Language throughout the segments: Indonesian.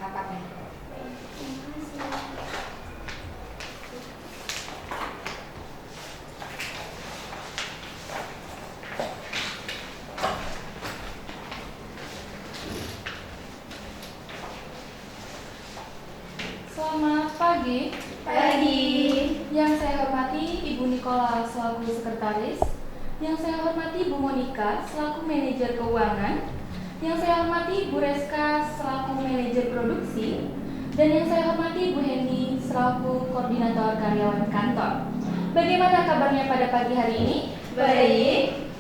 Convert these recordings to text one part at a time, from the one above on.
rapatnya. Selamat pagi. Pagi. Yang saya hormati Ibu Nikola selaku sekretaris, yang saya hormati Bu Monika selaku manajer keuangan, yang saya hormati Bu Reska selaku manajer produksi, dan yang saya hormati Bu Heni selaku koordinator karyawan kantor. Bagaimana kabarnya pada pagi hari ini? Baik.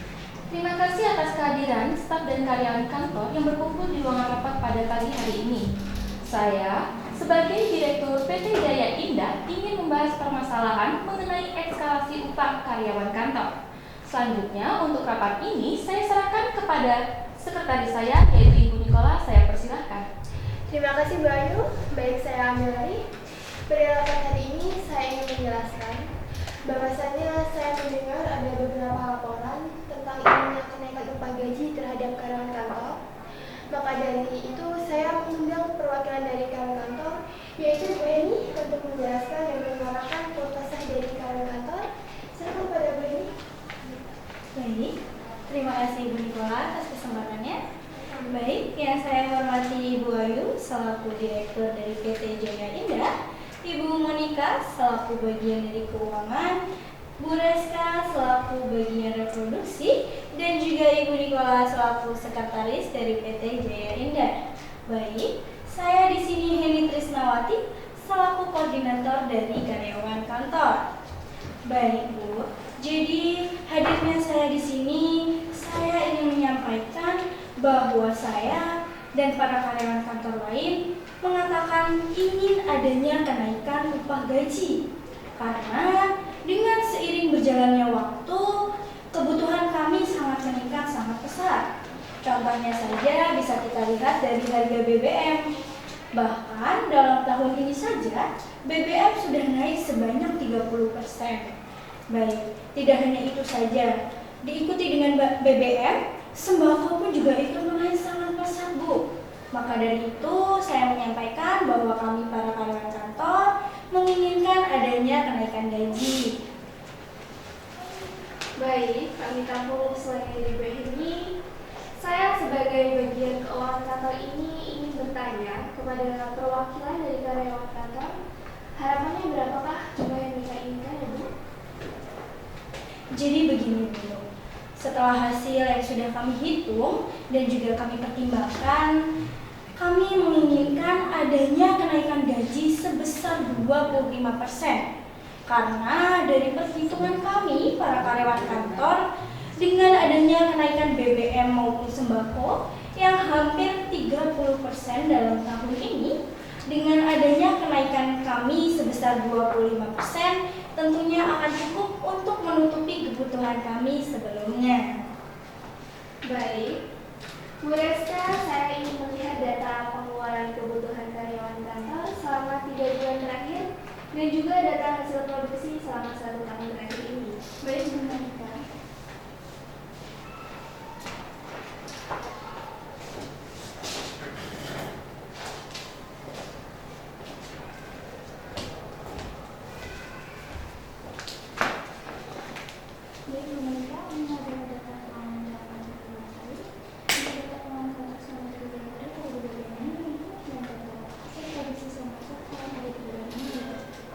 Terima kasih atas kehadiran staf dan karyawan kantor yang berkumpul di ruangan rapat pada pagi hari ini. Saya sebagai Direktur PT Jaya Indah ingin membahas permasalahan mengenai eskalasi upah karyawan kantor. Selanjutnya untuk rapat ini saya serahkan kepada sekretaris saya yaitu Ibu Nikola. Saya persilahkan. Terima kasih Bu Ayu. Baik, saya ambil alih. Pada rapat hari ini saya ingin menjelaskan bahwasannya saya mendengar ada beberapa laporan tentang minimnya kenaikan upah gaji terhadap karyawan kantor. Maka dari itu saya mengundang perwakilan dari karyawan kantor yaitu Bu Heni untuk menjelaskan dan menyuarakan keputusan dari karyawan kantor. Silakan pada Bu Heni. Baik, terima kasih Ibu Nikola atas kesempatannya. Baik, yang saya hormati Ibu Ayu selaku Direktur dari PT Jaya Indah, Ibu Monika selaku bagian dari keuangan, Bu Reska selaku bagian reproduksi, dan juga Ibu Nikola selaku sekretaris dari PT Jaya Indah. Baik, saya di sini Heni Trisnawati selaku koordinator dari karyawan kantor. Baik Bu, jadi hadirnya saya di sini, saya ingin menyampaikan bahwa saya dan para karyawan kantor lain mengatakan ingin adanya kenaikan upah gaji. Karena dengan seiring berjalannya waktu, kebutuhan kami sangat meningkat sangat pesat. Contohnya saja bisa kita lihat dari harga BBM. Bahkan dalam tahun ini saja, BBM sudah naik sebanyak 30%. Baik, tidak hanya itu saja. Diikuti dengan BBM, sembako pun juga ikut menaik sangat pesat, Bu. Maka dari itu, saya menyampaikan bahwa kami para karyawan kantor menginginkan adanya kenaikan gaji. Baik, kami tampung usulan dari Bu Heni. Saya sebagai bagian keuangan kantor ini ingin bertanya kepada perwakilan dari karyawan kantor, harapannya berapakah jumlah yang mereka inginkan ya Bu? Jadi begini Bu, setelah hasil yang sudah kami hitung dan juga kami pertimbangkan, kami menginginkan adanya kenaikan gaji sebesar 25%. Karena dari perhitungan kami, para karyawan kantor, dengan adanya kenaikan BBM maupun sembako yang hampir 30% dalam tahun ini, dengan adanya kenaikan kami sebesar 25%, tentunya akan cukup untuk menutupi kebutuhan kami sebelumnya. Baik, Bu Reska, saya ingin melihat data pengeluaran kebutuhan karyawan kantor selama 3 bulan terakhir dan juga data hasil produksi selama 1 tahun terakhir ini. Baik, Bu Monika.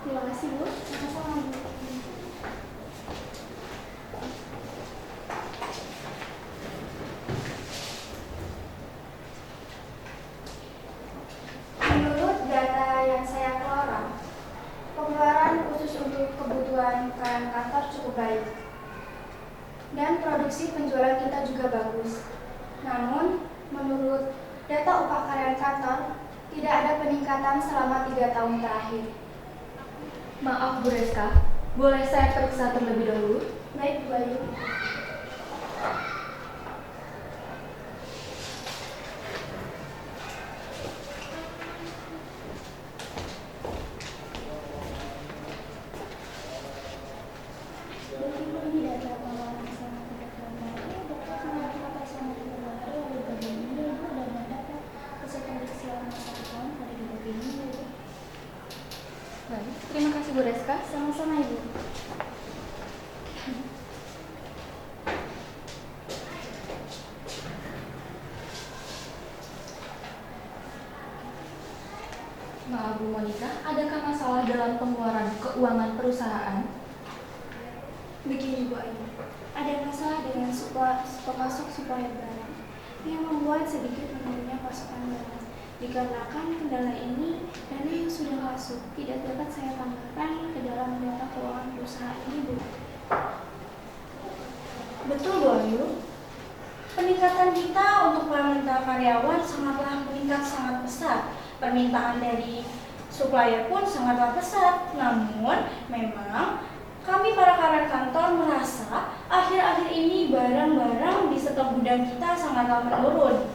Terima kasih Bu. Menurut data yang saya kelola, pengeluaran khusus untuk kebutuhan karyawan kantor cukup baik. Dan produksi penjualan kita juga bagus. Namun, menurut data upah karyawan kantor, tidak ada peningkatan selama 3 tahun terakhir. Maaf Bu Reska, boleh saya periksa terlebih dahulu? Baik, Bu Ayu. begini, Bu. Baik, terima kasih Bu Reska. Sama-sama, Ibu. Maaf Bu Monica, adakah masalah dalam pengeluaran keuangan perusahaan? Begini Bu Ayu, ada masalah dengan pemasok supplier barang yang membuat sedikit menurunnya pasokan barang. Dikarenakan kendala ini, dana yang sudah masuk tidak dapat saya tambahkan ke dalam data keuangan perusahaan ini, Bu. Betul, Bu Ayu. Peningkatan kita untuk permintaan karyawan sangatlah meningkat sangat pesat. Permintaan dari supplier pun sangatlah pesat. Namun, memang kami para karyawan kantor merasa akhir-akhir ini barang-barang di stok gudang kita sangatlah menurun.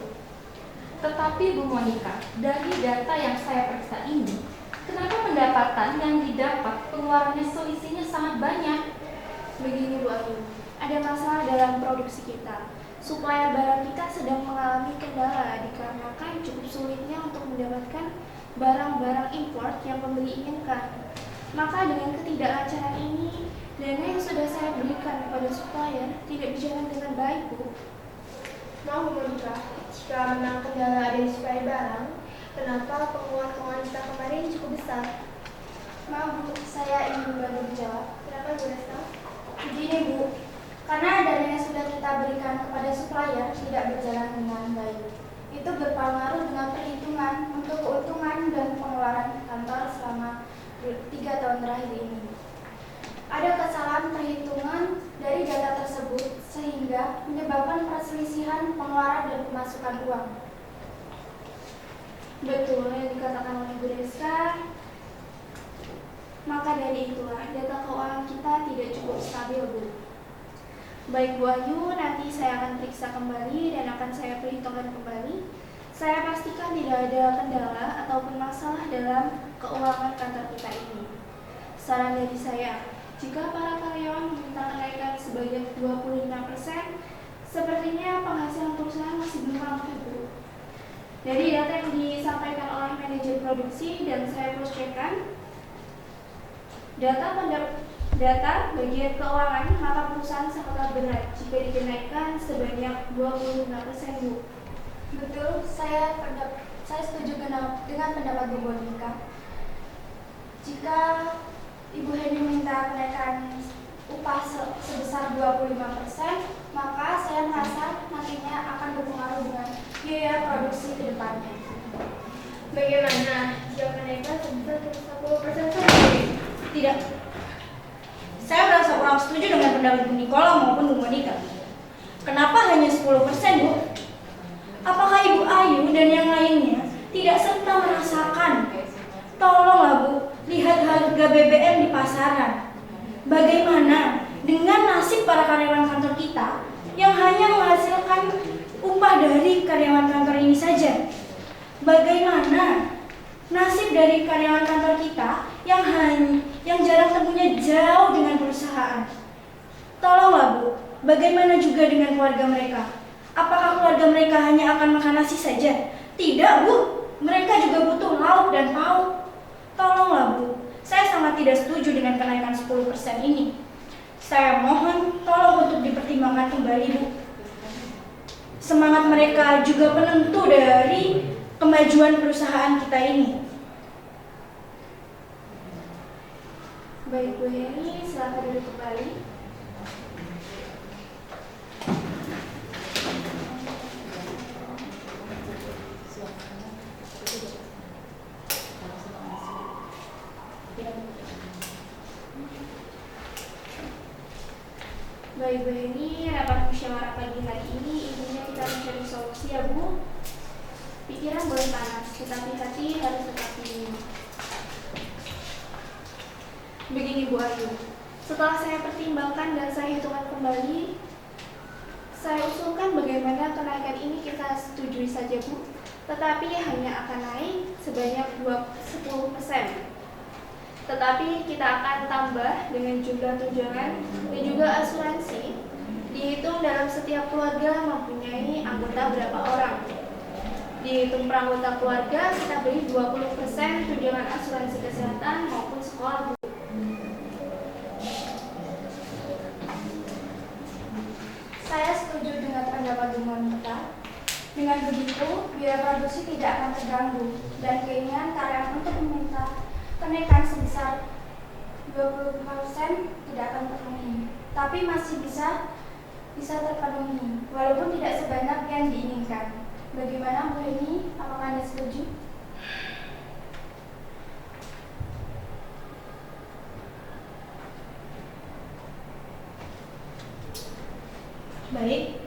Tetapi Bu Monica, dari data yang saya periksa ini, kenapa pendapatan yang didapat pengeluarannya selisihnya sangat banyak? Begini Bu Ayu, ada masalah dalam produksi kita. Supplier barang kita sedang mengalami kendala dikarenakan cukup sulitnya untuk mendapatkan barang-barang import yang pembeli inginkan. Maka dengan ketidaklancaran ini, dana yang sudah saya berikan kepada supplier tidak berjalan dengan baik, Bu. Mau Bu Monica, jika memang kendala ada di supplier barang, kenapa pengeluaran keuangan kita kemarin cukup besar? Maaf Bu, saya ingin membantu menjawab. Kenapa Bu Reska? Begini Bu, karena dana yang sudah kita berikan kepada supplier tidak berjalan dengan baik. Itu berpengaruh dengan perhitungan untuk keuntungan dan pengeluaran kantor selama 3 tahun terakhir ini. Ada kesalahan perhitungan dari data tersebut sehingga menyebabkan perselisihan pengeluaran dan pemasukan uang. Betul yang dikatakan oleh Bu Reska. Maka dari itulah data keuangan kita tidak cukup stabil, Bu. Baik Bu Ayu, nanti saya akan periksa kembali dan akan saya perhitungkan kembali. Saya pastikan tidak ada kendala ataupun masalah dalam keuangan kantor kita ini. Saran dari saya, jika para karyawan meminta kenaikan sebanyak 25%, sepertinya penghasilan perusahaan masih belum mampu, Bu. Dari data yang disampaikan oleh manajer produksi dan saya cross-checkkan, data bagian keuangan, maka perusahaan sangatlah berat jika dikenaikkan sebanyak 25%, Bu. Betul, saya setuju dengan pendapat Bu Monica. Jika Ibu Heni minta kenaikan upah sebesar 25%, maka saya merasa nantinya akan berpengaruh dengan biaya produksi ke depannya. Bagaimana jika kenaikan sebesar 10% saja? Tidak. Saya merasa kurang setuju dengan pendapat Bu Nikola maupun Bu Monica. Kenapa hanya 10%, Bu? Apakah Ibu Ayu dan yang lainnya tidak serta merasakan? Tolonglah Bu, lihat harga BBM di pasaran. Bagaimana dengan nasib para karyawan kantor kita yang hanya menghasilkan upah dari karyawan kantor ini saja? Bagaimana nasib dari karyawan kantor kita yang jarak tempuhnya jauh dengan perusahaan? Tolonglah Bu, bagaimana juga dengan keluarga mereka? Apakah keluarga mereka hanya akan makan nasi saja? Tidak Bu, mereka juga butuh lauk dan pauk. Tolonglah Bu, saya sangat tidak setuju dengan kenaikan 10% ini. Saya mohon tolong untuk dipertimbangkan kembali, Bu. Semangat mereka juga penentu dari kemajuan perusahaan kita ini. Baik Bu Heni, silakan duduk kembali. Baik Bu Heni, rapat musyawarah pagi hari ini intinya kita mencari solusi ya Bu. Pikiran boleh panas, tetapi hati harus tetap dingin. Begini Bu Ayu, setelah saya pertimbangkan dan saya hitungkan kembali, saya usulkan bagaimana kenaikan ini kita setujui saja Bu, tetapi hanya akan naik sebanyak 10%. Tetapi kita akan tambah dengan jumlah tunjangan dan juga asuransi, dihitung dalam setiap keluarga mempunyai anggota berapa orang. Dihitung per anggota keluarga, kita beri 20% tunjangan asuransi kesehatan maupun sekolah, Bu. Saya setuju dengan pendapat Bu Monica. Dengan begitu, biaya produksi tidak akan terganggu dan keinginan karyawan untuk meminta kenaikan sebesar 25% tidak akan terpenuhi. Tapi masih bisa terpenuhi, walaupun tidak sebanyak yang diinginkan. Bagaimana Bu Heni? Apakah Anda setuju? Baik,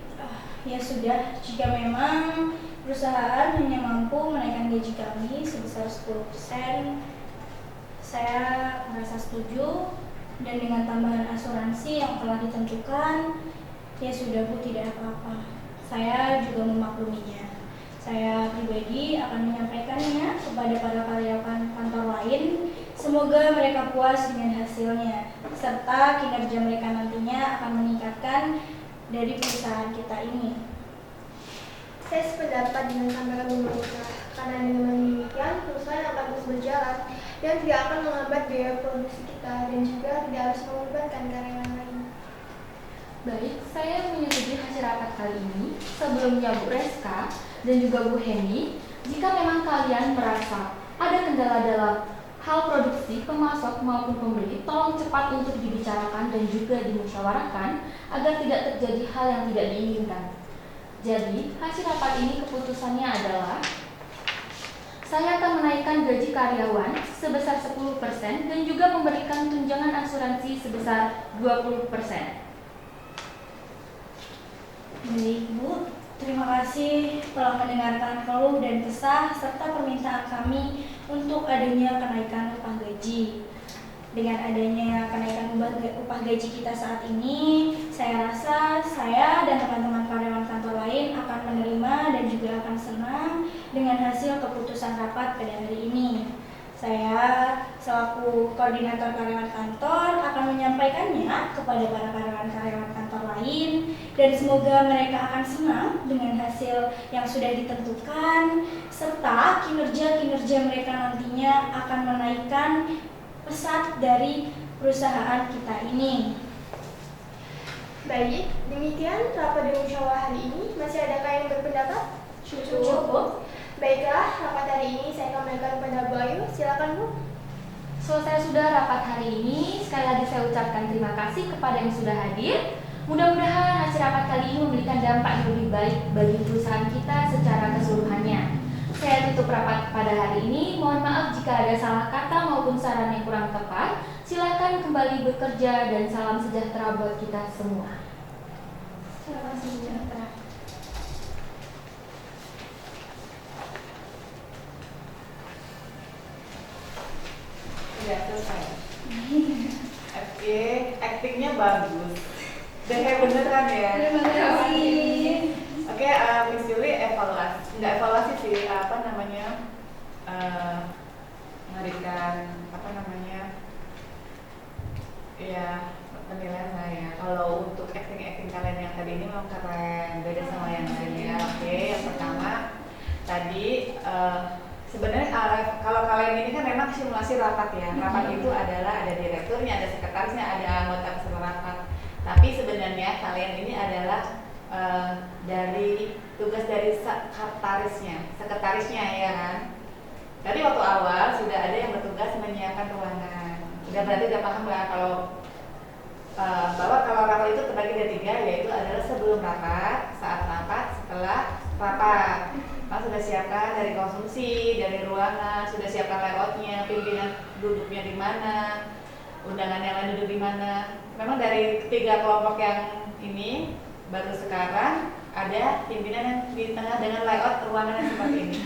ya sudah, jika memang perusahaan hanya mampu menaikkan gaji kami sebesar 10%, saya merasa setuju, dan dengan tambahan asuransi yang telah ditentukan, ya sudah Bu, tidak apa-apa. Saya juga memakluminya. Saya pribadi akan menyampaikannya kepada para karyawan kantor lain. Semoga mereka puas dengan hasilnya, serta kinerja mereka nantinya akan meningkatkan dari perusahaan kita ini. Saya sependapat dengan sampaikan Bu Monica, karena dengan demikian perusahaan akan terus berjalan dan tidak akan menghambat biaya produksi kita dan juga tidak harus mengorbankan karyawan lain. Baik, saya menyetujui hasil rapat kali ini. Sebelumnya Bu Reska dan juga Bu Heni, jika memang kalian merasa ada kendala dalam hal produksi, pemasok maupun pembeli, tolong cepat untuk dibicarakan dan juga dimusyawarahkan agar tidak terjadi hal yang tidak diinginkan. Jadi, hasil rapat ini keputusannya adalah saya akan menaikkan gaji karyawan sebesar 10% dan juga memberikan tunjangan asuransi sebesar 20%. Baik Bu, terima kasih telah mendengarkan keluh dan kesah serta permintaan kami untuk adanya kenaikan upah gaji. Dengan adanya kenaikan upah gaji kita saat ini, saya rasa saya dan teman-teman karyawan kantor lain akan menerima dan juga akan senang dengan hasil keputusan rapat pada hari ini. Saya selaku koordinator karyawan kantor akan menyampaikannya kepada para karyawan kantor lain, dan semoga mereka akan senang dengan hasil yang sudah ditentukan, serta kinerja mereka nantinya akan menaikkan pesat dari perusahaan kita ini. Baik, demikian rapat dan musyawarah hari ini. Masih adakah yang berpendapat? Cukup. Baiklah, rapat hari ini saya kembalikan kepada Bu Ayu. Silakan Bu. Selesai sudah rapat hari ini. Sekali lagi saya ucapkan terima kasih kepada yang sudah hadir. Mudah-mudahan hasil rapat kali ini memberikan dampak yang lebih baik bagi perusahaan kita secara keseluruhannya. Saya tutup rapat pada hari ini. Mohon maaf jika ada salah kata maupun saran yang kurang tepat. Silakan kembali bekerja dan salam sejahtera buat kita semua. Salam sejahtera. Udah selesai. Oke, aktingnya bagus. Udah beneran ya. Terima kasih. Oke, Miss Julie evaluasi, nggak evaluasi sih, memberikan ya penilaian saya. Kalau untuk acting kalian yang tadi ini memang keren, beda sama yang lainnya. Oke, yang pertama tadi sebenarnya kalau kalian ini kan memang simulasi rapat ya. Rapat itu adalah ada direkturnya, ada sekretarisnya, ada anggota peserta rapat. Tapi sebenarnya kalian ini adalah dari tugas dari sekretarisnya ya kan. Tadi waktu awal sudah ada yang bertugas menyiapkan ruangan. Berarti udah paham lah bahwa kalau rapat itu terbagi dari 3, yaitu adalah sebelum rapat, saat rapat, setelah rapat. Sudah siapkan dari konsumsi, dari ruangan, sudah siapkan layoutnya, pimpinan duduknya di mana, undangan yang lain duduk di mana. Memang dari 3 kelompok yang ini baru sekarang ada pimpinan yang di tengah dengan layout ruangan yang seperti ini.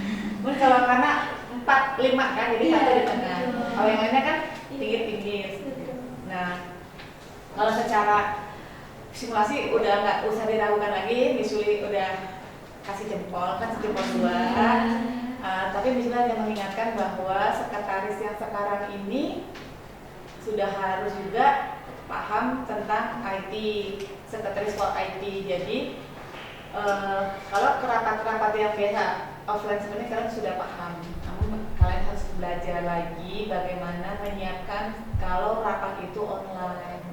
Mungkin kalau karena 4, 5 kan, jadi satu di tengah. Kalau yang lainnya kan pinggir-pinggir. Nah, kalau secara simulasi udah nggak usah diragukan lagi, Miss Julie udah kasih jempol 2. Tapi Miss Julie hanya mengingatkan bahwa sekretaris yang sekarang ini sudah harus juga paham tentang IT, sekretaris for IT. Jadi kalau ke rapat-rapat yang biasa offline sebenarnya kalian sudah paham, namun kalian harus belajar lagi bagaimana menyiapkan kalau rapat itu online.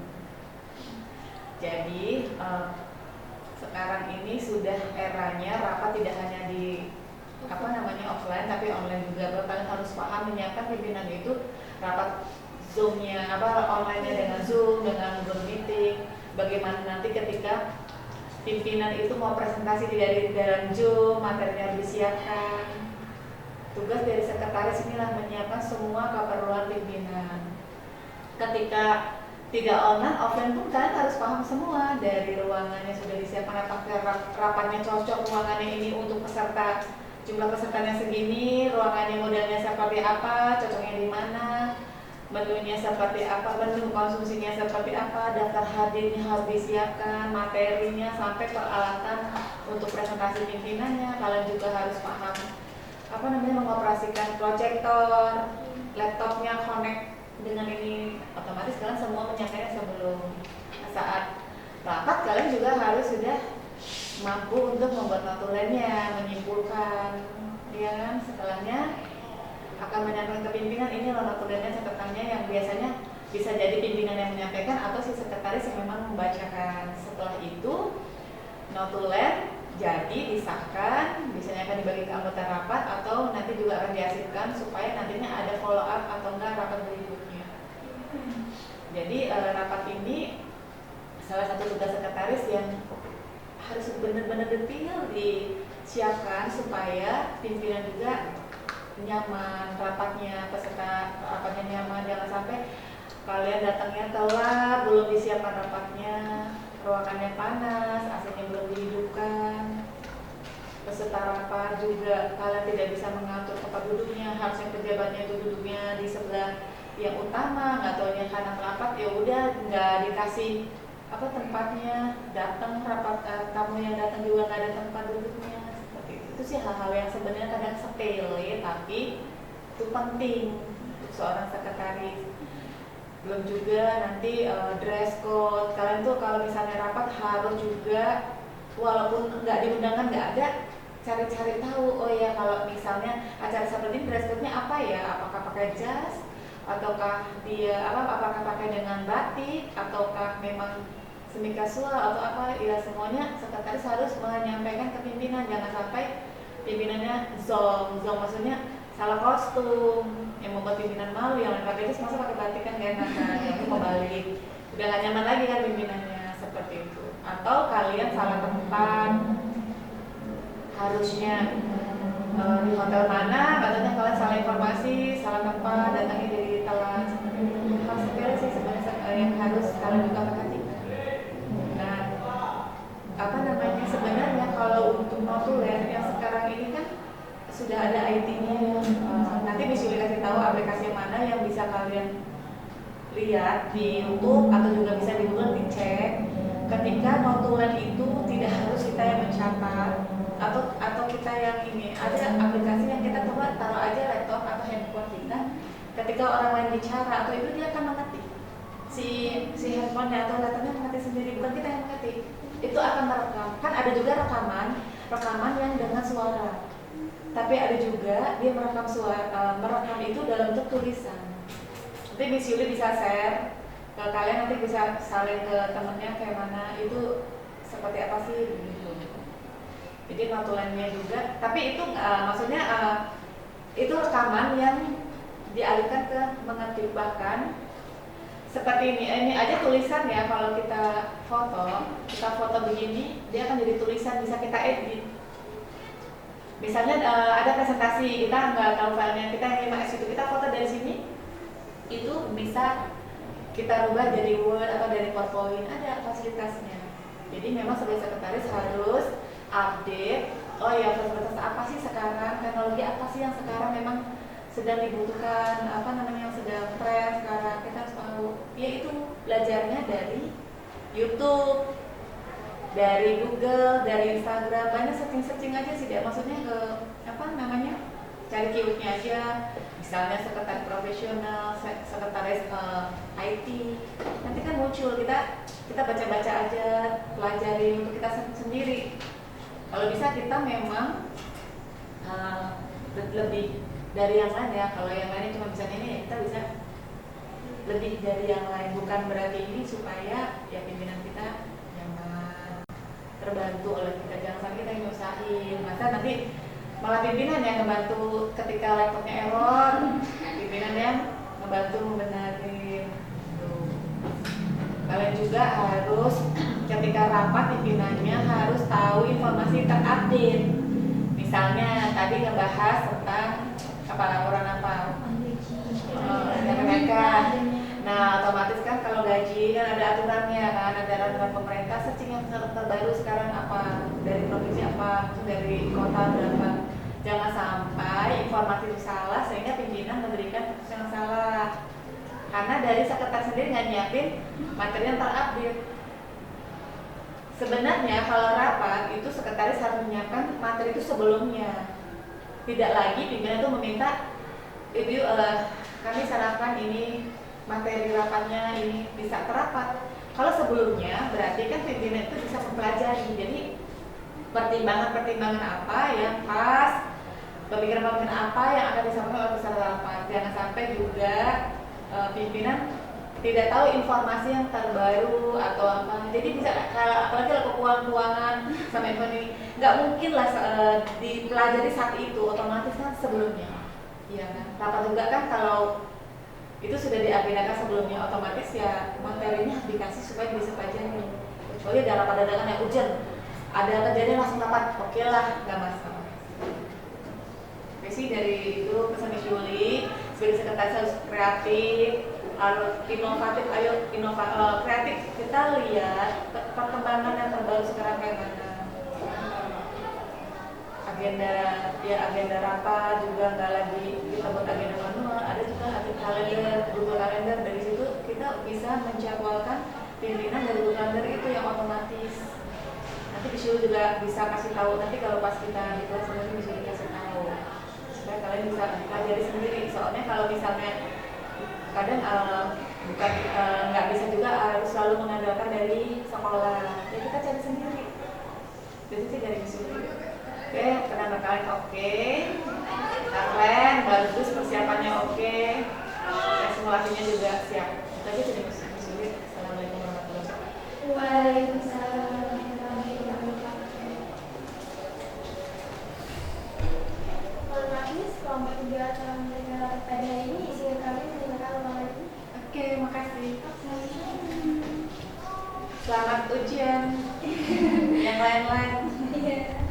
Jadi sekarang ini sudah eranya rapat tidak hanya di offline tapi online juga. Kalian harus paham menyiapkan pimpinan itu rapat Zoom-nya online-nya dengan Zoom, dengan Google Meeting. Bagaimana nanti ketika pimpinan itu mau presentasi di dalam Zoom, materinya harus disiapkan. Tugas dari sekretaris inilah menyiapkan semua keperluan pimpinan. Ketika tidak online, offline pun kalian harus paham semua, dari ruangannya sudah disiapkan, apakah rapatnya cocok ruangannya ini untuk peserta, jumlah pesertanya segini, ruangannya modelnya seperti apa, cocoknya di mana, menunya seperti apa, menu konsumsinya seperti apa, daftar hadirnya harus disiapkan, materinya sampai peralatan untuk presentasi pimpinannya. Kalian juga harus paham mengoperasikan proyektor, laptopnya connect dengan ini, otomatis kalian semua menyiapkannya sebelum saat rapat. Kalian juga harus sudah mampu untuk membuat notulennya, menyimpulkan, ya kan? Setelahnya akan menyampaikan ke pimpinan, ini loh notulennya, catatannya, yang biasanya bisa jadi pimpinan yang menyampaikan atau si sekretaris yang memang membacakan. Setelah itu notulen jadi disahkan, biasanya akan dibagi ke anggota rapat atau nanti juga akan diarsipkan supaya nantinya ada follow up atau enggak rapat berikutnya. Jadi rapat ini salah satu tugas sekretaris yang harus benar-benar detail disiapkan supaya pimpinan juga nyaman rapatnya, peserta rapatnya nyaman. Jangan sampai kalian datangnya telat, belum disiapkan rapatnya, ruangannya panas, AC-nya belum dihidupkan. Peserta rapat juga kalian tidak bisa mengatur tempat duduknya, harusnya pejabatnya itu duduknya di sebelah yang utama, nggak taunya karena rapat ya udah nggak dikasih tempatnya, datang rapat tamu yang datang juga nggak ada tempat duduknya. Itu sih hal-hal yang sebenarnya kadang sepele tapi itu penting untuk seorang sekretaris. Belum juga nanti dress code. Kalian tuh kalau misalnya rapat harus juga, walaupun nggak di undangan nggak ada, cari-cari tahu. Oh ya, kalau misalnya acara seperti ini dress code-nya apa ya? Apakah pakai jas? Ataukah dia apakah pakai dengan batik? Ataukah memang semi kasual atau apa? Ya semuanya sekretaris harus menyampaikan ke pimpinan. Jangan sampai pimpinannya zong maksudnya salah kostum yang membuat pimpinan malu, yang lain pakai jas masa pakai batik kan gak enak kan, itu kebalik, udah gak nyaman lagi kan pimpinannya, seperti itu. Atau kalian salah tempat, harusnya di hotel mana, katanya kalian salah informasi, salah tempat, datangnya dari telat, seperti itu. Hal sepele sih sebenarnya yang harus kalian juga perhatikan. Nah, sebenarnya kalau untuk notulen yang sekarang ini kan sudah ada IT-nya. Nanti bisa dikasih tahu aplikasi mana yang bisa kalian lihat di YouTube atau juga bisa di Google dicek. Ketika notulen itu tidak harus kita yang mencatat atau kita yang ini, ada aplikasi yang kita coba taruh aja laptop atau handphone kita. Ketika orang lain bicara atau itu dia akan mengetik. Si handphonenya atau laptopnya mengetik sendiri, bukan kita yang mengetik. Itu akan merekam. Kan ada juga rekaman yang dengan suara. Tapi ada juga dia merekam itu dalam bentuk tulisan. Nanti Miss Yuli bisa share ke kalian, nanti bisa saling ke temennya kayak mana, itu seperti apa sih gitu. Jadi notulennya juga, tapi itu maksudnya itu rekaman yang dialihkan ke mengetik. Bahkan seperti ini aja tulisan ya, kalau kita foto begini, dia akan jadi tulisan, bisa kita edit. Misalnya ada presentasi, kita nggak tahu filenya, kita yang 5S itu, kita foto dari sini, itu bisa kita rubah jadi Word atau dari PowerPoint, ada fasilitasnya. Jadi memang sebagai sekretaris harus update, oh ya fasilitas apa sih sekarang, teknologi apa sih yang sekarang memang sedang dibutuhkan, yang sedang tren sekarang, kita harus tahu. Ya itu belajarnya dari YouTube, dari Google, dari Instagram, banyak searching aja sih, maksudnya ke cari keywordnya aja, misalnya sekretaris profesional, sekretaris IT, nanti kan muncul, kita baca-baca aja, pelajari untuk kita sendiri. Kalau bisa kita memang lebih dari yang lain ya. Kalau yang lain cuma bisa ini, kita bisa lebih dari yang lain. Bukan berarti ini supaya ya pimpinan kita nyaman, terbantu oleh kita. Jangan sampai kita yang nyusahin. Masa nanti malah pimpinan yang ngebantu ketika laptopnya error, pimpinan yang ngebantu membenarin. Tuh. Kalian juga harus ketika rapat pimpinannya harus tahu informasi terupdate. Misalnya tadi ngebahas tentang apa laporan apa kenaikan. Nah otomatis kan kalau gaji kan ada aturannya kan, ada aturan pemerintah. Searching yang terbaru sekarang apa, dari provinsi apa, dari kota berapa. Jangan sampai informasi itu salah sehingga pimpinan memberikan keputusan yang salah. Karena dari sekretaris sendiri nggak nyiapin materi yang terupdate. Sebenarnya kalau rapat itu sekretaris harus menyiapkan materi itu sebelumnya. Tidak lagi pimpinan itu meminta, ibu kami sarankan ini materi rapatnya ini bisa terapat. Kalau sebelumnya berarti kan pimpinan itu bisa mempelajari. Jadi pertimbangan-pertimbangan apa yang pas, pemikiran-pemikiran apa yang akan disampaikan oleh peserta rapat. Jangan sampai juga pimpinan tidak tahu informasi yang terbaru atau apa. Jadi bisa apalagi kalau keuangan sama ekonomi nggak mungkin lah dipelajari saat itu, otomatis kan sebelumnya. Iya kan. Rapat juga kan kalau itu sudah diagendakan sebelumnya, otomatis ya materinya dikasih supaya bisa pelajari. Kecuali ada rapat dadakan yang urgent, ada kejadian langsung rapat, oke lah, nggak masalah. Oke sih dari itu pesan Miss Yuli, sebagai sekretaris harus kreatif, harus inovatif, kreatif. Kita lihat perkembangan yang terbaru sekarang kayak mana. Agenda rapat juga nggak lagi kita buat agenda manual, ada juga kalender, Google Calendar. Dari situ kita bisa menjadwalkan pimpinan dari Google Calendar itu yang otomatis. Nanti visual juga bisa kasih tahu, nanti kalau pas kita di kelas nanti bisa dikasih tahu supaya kalian bisa pelajari sendiri. Soalnya kalau misalnya kadang bukan nggak bisa juga harus selalu mengandalkan dari sekolah, ya kita cari sendiri. Jadi sih dari visual. Oke, kenapa kalian oke? Keren, bagus, persiapannya oke. Simulasinya juga siap. Itu aja jadi sulit. Assalamualaikum warahmatullahi wabarakatuh. Waalaikumsalam. Mohon maaf Miss, kelompok 3 telah mendengar pada hari ini. Izinkan kami mendengarkan ulang lagi. Oke, makasih. Selamat ujian. Yang lain-lain. Iya.